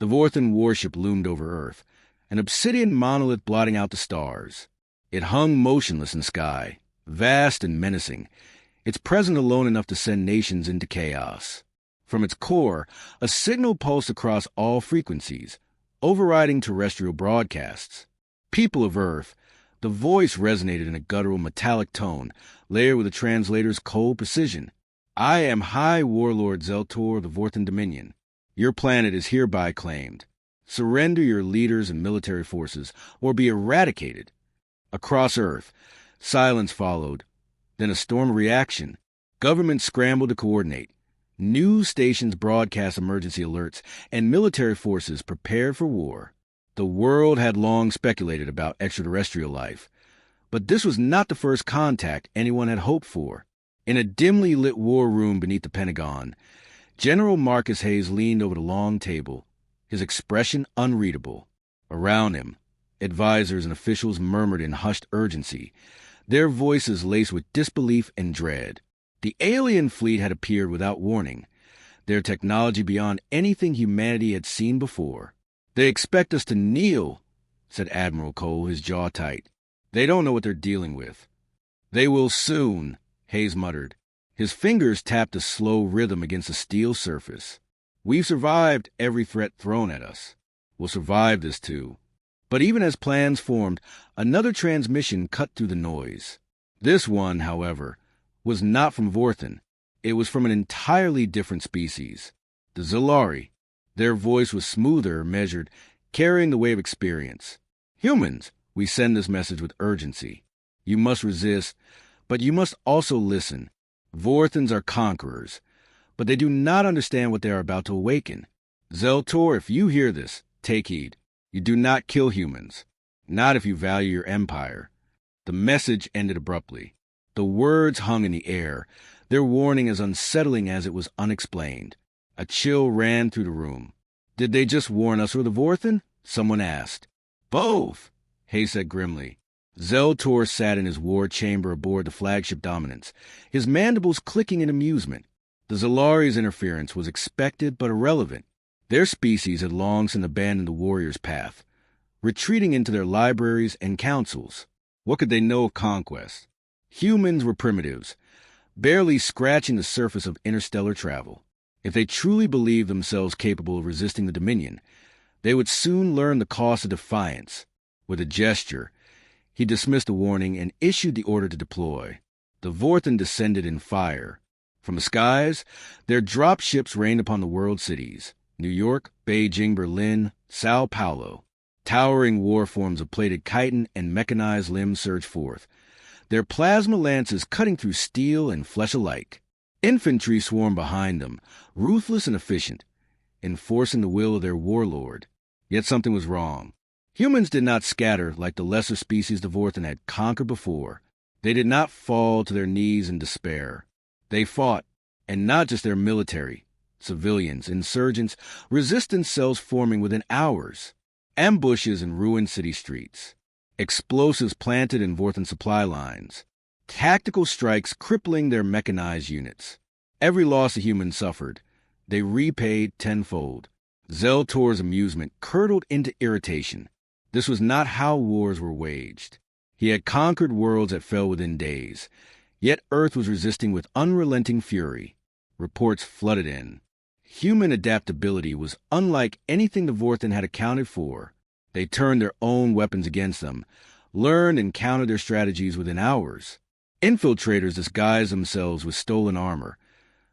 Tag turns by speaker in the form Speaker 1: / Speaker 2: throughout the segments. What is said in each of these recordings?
Speaker 1: The Vorthan warship loomed over Earth, an obsidian monolith blotting out the stars. It hung motionless in the sky, vast and menacing, its presence alone enough to send nations into chaos. From its core, a signal pulsed across all frequencies, overriding terrestrial broadcasts. People of Earth, the voice resonated in a guttural metallic tone, layered with the translator's cold precision. I am High Warlord Zeltor of the Vorthan Dominion. Your planet is hereby claimed. Surrender your leaders and military forces, or be eradicated. Across Earth, silence followed, then a storm of reaction. Governments scrambled to coordinate. News stations broadcast emergency alerts, and military forces prepared for war. The world had long speculated about extraterrestrial life, but this was not the first contact anyone had hoped for. In a dimly lit war room beneath the Pentagon, General Marcus Hayes leaned over the long table, his expression unreadable. Around him, advisors and officials murmured in hushed urgency, their voices laced with disbelief and dread. The alien fleet had appeared without warning, their technology beyond anything humanity had seen before. They expect us to kneel, said Admiral Cole, his jaw tight. They don't know what they're dealing with. They will soon, Hayes muttered. His fingers tapped a slow rhythm against the steel surface. We've survived every threat thrown at us. We'll survive this too. But even as plans formed, another transmission cut through the noise. This one, however, was not from Vorthan. It was from an entirely different species. The Zilari. Their voice was smoother, measured, carrying the weight of experience. Humans, we send this message with urgency. You must resist, but you must also listen. Vorthans are conquerors, but they do not understand what they are about to awaken. Zeltor, if you hear this, take heed. You do not kill humans, not if you value your empire. The message ended abruptly. The words hung in the air, their warning as unsettling as it was unexplained. A chill ran through the room. Did they just warn us or the Vorthan? Someone asked. Both, Hay said grimly. Zeltor sat in his war chamber aboard the flagship Dominance, his mandibles clicking in amusement. The Zilari's interference was expected but irrelevant. Their species had long since abandoned the warrior's path, retreating into their libraries and councils. What could they know of conquest? Humans were primitives, barely scratching the surface of interstellar travel. If they truly believed themselves capable of resisting the Dominion, they would soon learn the cost of defiance. With a gesture, he dismissed the warning and issued the order to deploy. The Vorthan descended in fire. From the skies, their drop ships rained upon the world cities. New York, Beijing, Berlin, Sao Paulo. Towering war forms of plated chitin and mechanized limbs surged forth, their plasma lances cutting through steel and flesh alike. Infantry swarmed behind them, ruthless and efficient, enforcing the will of their warlord. Yet something was wrong. Humans did not scatter like the lesser species the Vorthan had conquered before. They did not fall to their knees in despair. They fought, and not just their military. Civilians, insurgents, resistance cells forming within hours. Ambushes in ruined city streets. Explosives planted in Vorthan supply lines. Tactical strikes crippling their mechanized units. Every loss a human suffered, they repaid tenfold. Zeltor's amusement curdled into irritation. This was not how wars were waged. He had conquered worlds that fell within days, yet Earth was resisting with unrelenting fury. Reports flooded in. Human adaptability was unlike anything the Vorthan had accounted for. They turned their own weapons against them, learned and countered their strategies within hours. Infiltrators disguised themselves with stolen armor,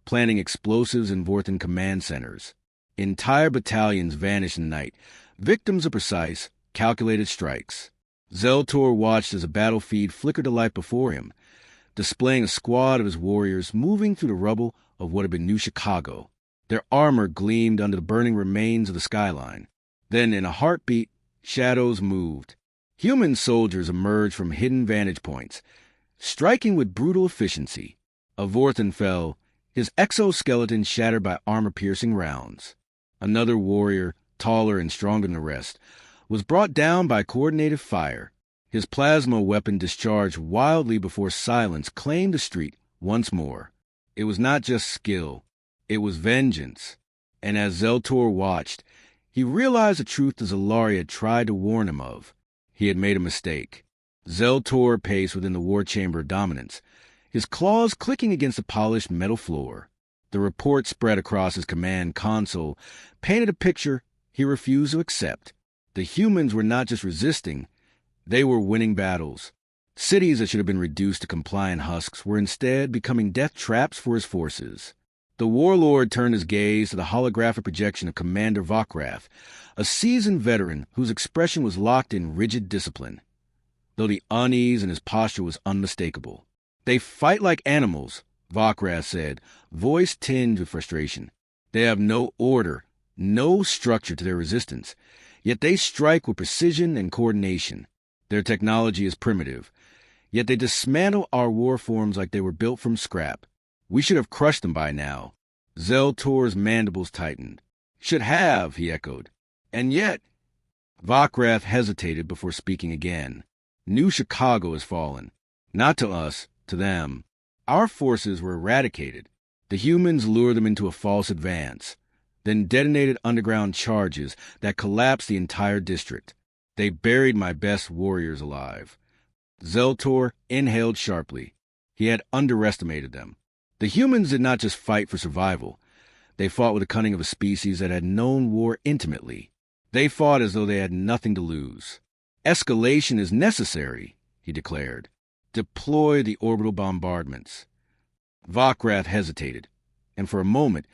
Speaker 1: planting explosives in Vorthan command centers. Entire battalions vanished in the night, victims of precise, calculated strikes. Zeltor watched as a battlefield flickered to life before him, displaying a squad of his warriors moving through the rubble of what had been New Chicago. Their armor gleamed under the burning remains of the skyline. Then, in a heartbeat, shadows moved. Human soldiers emerged from hidden vantage points, striking with brutal efficiency. A Vorthan fell, his exoskeleton shattered by armor-piercing rounds. Another warrior, taller and stronger than the rest, was brought down by coordinated fire. His plasma weapon discharged wildly before silence claimed the street once more. It was not just skill, it was vengeance. And as Zeltor watched, He realized the truth the Zalari had tried to warn him of. He had made a mistake. Zeltor paced within the war chamber of dominance, his claws clicking against the polished metal floor. The report spread across his command console painted a picture he refused to accept. The humans were not just resisting, they were winning battles. Cities that should have been reduced to compliant husks were instead becoming death traps for his forces. The warlord turned his gaze to the holographic projection of Commander Vokrath, a seasoned veteran whose expression was locked in rigid discipline, though the unease in his posture was unmistakable. "They fight like animals," Vokrath said, voice tinged with frustration. "They have no order, no structure to their resistance, yet they strike with precision and coordination. Their technology is primitive, yet they dismantle our war forms like they were built from scrap. We should have crushed them by now." Zeltor's mandibles tightened. "Should have," he echoed. "And yet—" Vokrath hesitated before speaking again. "New Chicago has fallen. Not to us, to them. Our forces were eradicated. The humans lured them into a false advance, then detonated underground charges that collapsed the entire district. They buried my best warriors alive." Zeltor inhaled sharply. He had underestimated them. The humans did not just fight for survival. They fought with the cunning of a species that had known war intimately. They fought as though they had nothing to lose. "Escalation is necessary," he declared. "Deploy the orbital bombardments." Vokrath hesitated, and for a moment,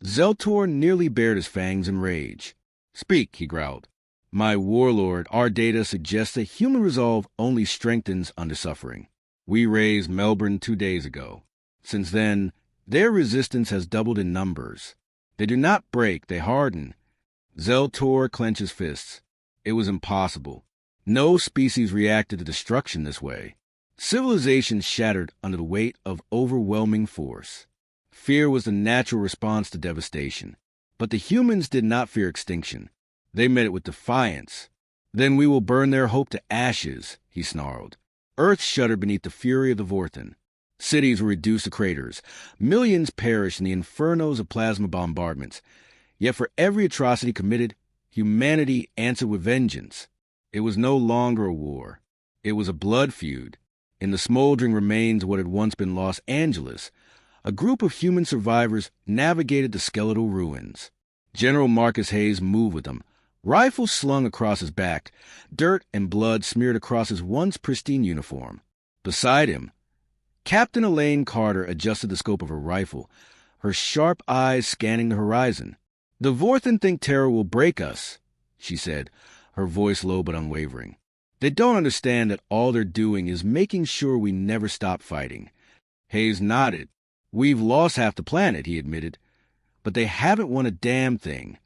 Speaker 1: Zeltor nearly bared his fangs in rage. "Speak," he growled. "My warlord, our data suggests that human resolve only strengthens under suffering. We razed Melbourne 2 days ago. Since then, their resistance has doubled in numbers. They do not break, they harden." Zeltor clenched his fists. It was impossible. No species reacted to destruction this way. Civilization shattered under the weight of overwhelming force. Fear was the natural response to devastation. But the humans did not fear extinction. They met it with defiance. "Then we will burn their hope to ashes," he snarled. Earth shuddered beneath the fury of the Vorthan. Cities were reduced to craters. Millions perished in the infernos of plasma bombardments. Yet for every atrocity committed, humanity answered with vengeance. It was no longer a war. It was a blood feud. In the smoldering remains of what had once been Los Angeles, a group of human survivors navigated the skeletal ruins. General Marcus Hayes moved with them, rifle slung across his back, dirt and blood smeared across his once pristine uniform. Beside him, Captain Elaine Carter adjusted the scope of her rifle, her sharp eyes scanning the horizon. "The Vorthan think terror will break us," she said, her voice low but unwavering. "They don't understand that all they're doing is making sure we never stop fighting." Hayes nodded. "We've lost half the planet," he admitted, "but they haven't won a damn thing."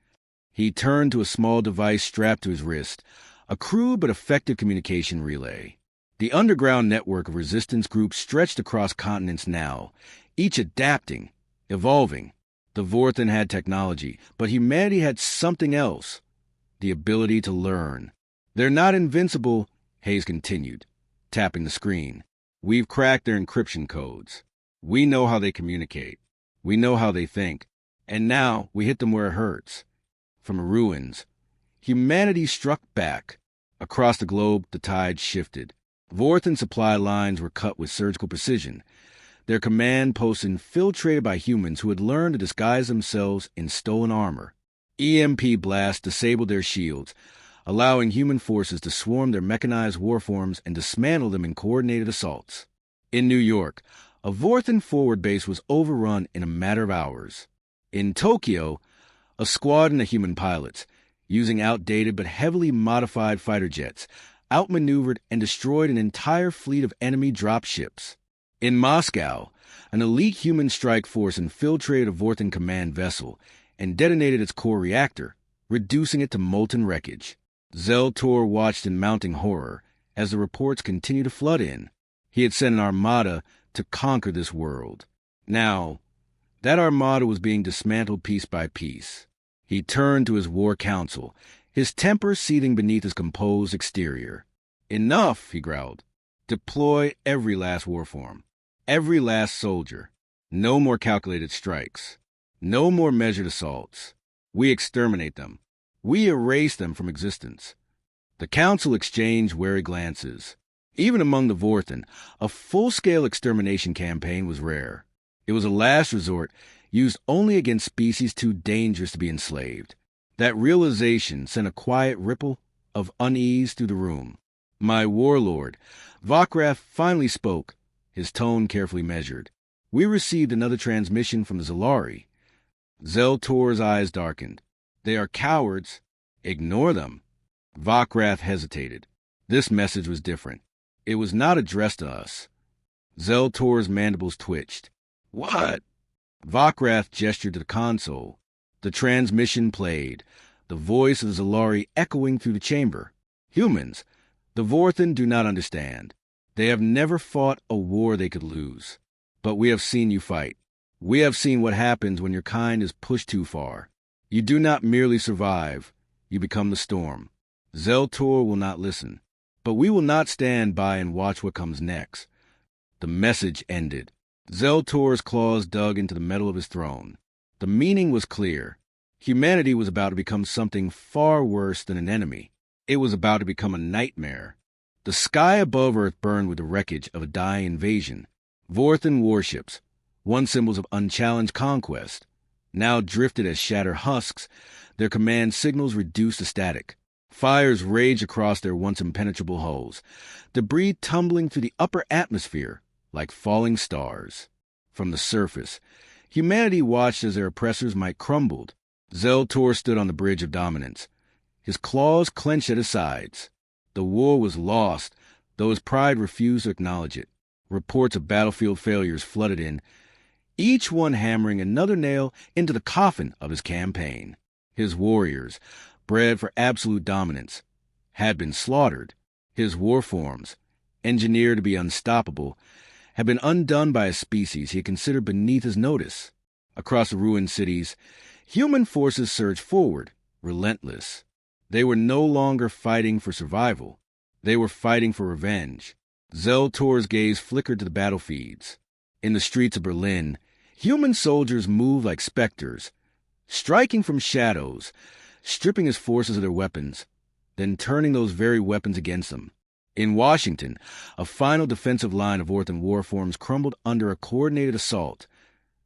Speaker 1: He turned to a small device strapped to his wrist, a crude but effective communication relay. The underground network of resistance groups stretched across continents now, each adapting, evolving. The Vorthan had technology, but humanity had something else, the ability to learn. "They're not invincible," Hayes continued, tapping the screen. "We've cracked their encryption codes. We know how they communicate. We know how they think. And now we hit them where it hurts." From the ruins, humanity struck back. Across the globe, the tide shifted. Vorthan supply lines were cut with surgical precision, their command posts infiltrated by humans who had learned to disguise themselves in stolen armor. EMP blasts disabled their shields, allowing human forces to swarm their mechanized warforms and dismantle them in coordinated assaults. In New York, a Vorthan forward base was overrun in a matter of hours. In Tokyo, a squadron of human pilots, using outdated but heavily modified fighter jets, outmaneuvered and destroyed an entire fleet of enemy dropships. In Moscow, an elite human strike force infiltrated a Vorthan command vessel and detonated its core reactor, reducing it to molten wreckage. Zeltor watched in mounting horror as the reports continued to flood in. He had sent an armada to conquer this world. Now, that armada was being dismantled piece by piece. He turned to his war council, his temper seething beneath his composed exterior. "Enough," he growled. "Deploy every last warform, every last soldier. No more calculated strikes. No more measured assaults. We exterminate them. We erase them from existence. The Council exchanged wary glances. Even among the Vorthen, a full-scale extermination campaign was rare. It was a last resort, used only against species too dangerous to be enslaved. That realization sent a quiet ripple of unease through the room. My warlord, Vokrath, finally spoke, his tone carefully measured. We received another transmission from the Zalari. Zeltor's eyes darkened. They are cowards. Ignore them. Vokrath hesitated. This message was different. It was not addressed to us. Zeltor's mandibles twitched. What? Vokrath gestured to the console. The transmission played, the voice of the Zalari echoing through the chamber. Humans, the Vorthen do not understand. They have never fought a war they could lose. But we have seen you fight. We have seen what happens when your kind is pushed too far. You do not merely survive, you become the storm. Zeltor will not listen. But we will not stand by and watch what comes next. The message ended. Zeltor's claws dug into the metal of his throne. The meaning was clear. Humanity was about to become something far worse than an enemy. It was about to become a nightmare. The sky above Earth burned with the wreckage of a dying invasion. Vorthen warships, once symbols of unchallenged conquest, now drifted as shattered husks, their command signals reduced to static. Fires raged across their once impenetrable hulls, debris tumbling through the upper atmosphere like falling stars. From the surface, humanity watched as their oppressors might crumbled. Zeltor stood on the bridge of dominance, his claws clenched at his sides. The war was lost, though his pride refused to acknowledge it. Reports of battlefield failures flooded in, each one hammering another nail into the coffin of his campaign. His warriors, bred for absolute dominance, had been slaughtered. His war forms, engineered to be unstoppable, had been undone by a species he had considered beneath his notice. Across the ruined cities, human forces surged forward, relentless. They were no longer fighting for survival. They were fighting for revenge. Zeltor's gaze flickered to the battlefields. In the streets of Berlin, human soldiers moved like specters, striking from shadows, stripping his forces of their weapons, then turning those very weapons against them. In Washington, a final defensive line of Vorthen war forms crumbled under a coordinated assault,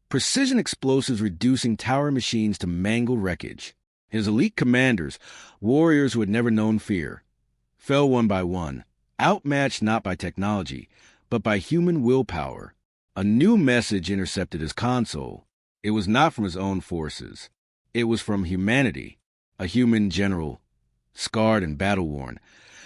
Speaker 1: precision explosives reducing tower machines to mangled wreckage. His elite commanders, warriors who had never known fear, fell one by one, outmatched not by technology, but by human willpower. A new message intercepted his console. It was not from his own forces. It was from humanity. A human general, scarred and battle-worn,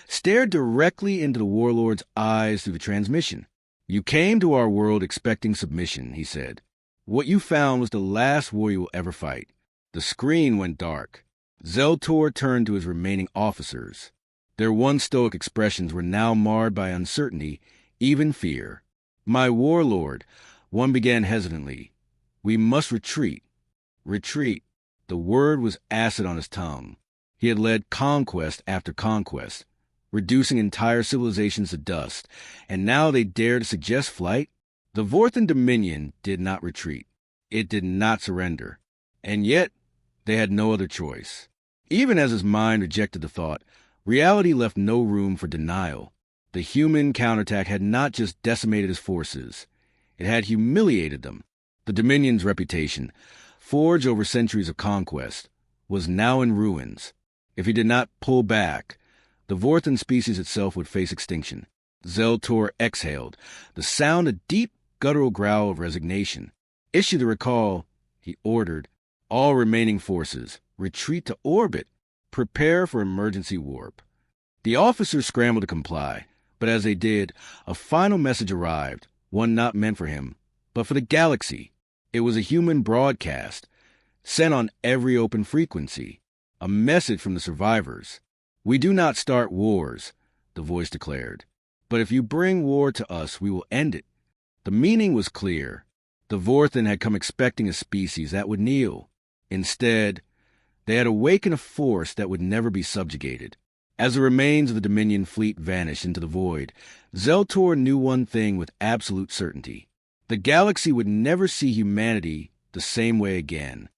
Speaker 1: stared directly into the warlord's eyes through the transmission. You came to our world expecting submission, he said. What you found was the last war you will ever fight. The screen went dark. Zeltor turned to his remaining officers. Their once stoic expressions were now marred by uncertainty, even fear. My warlord, one began hesitantly. We must retreat. Retreat. The word was acid on his tongue. He had led conquest after conquest, reducing entire civilizations to dust, and now they dared to suggest flight? The Vorthen Dominion did not retreat. It did not surrender. And yet, they had no other choice. Even as his mind rejected the thought, reality left no room for denial. The human counterattack had not just decimated his forces. It had humiliated them. The Dominion's reputation, forged over centuries of conquest, was now in ruins. If he did not pull back, the Vorthen species itself would face extinction. Zeltor exhaled, the sound a deep, guttural growl of resignation. Issue the recall, he ordered. All remaining forces, retreat to orbit. Prepare for emergency warp. The officers scrambled to comply, but as they did, a final message arrived, one not meant for him, but for the galaxy. It was a human broadcast, sent on every open frequency, a message from the survivors. We do not start wars, the voice declared, but if you bring war to us, we will end it. The meaning was clear. The Vorthen had come expecting a species that would kneel. Instead, they had awakened a force that would never be subjugated. As the remains of the Dominion fleet vanished into the void, Zeltor knew one thing with absolute certainty. The galaxy would never see humanity the same way again.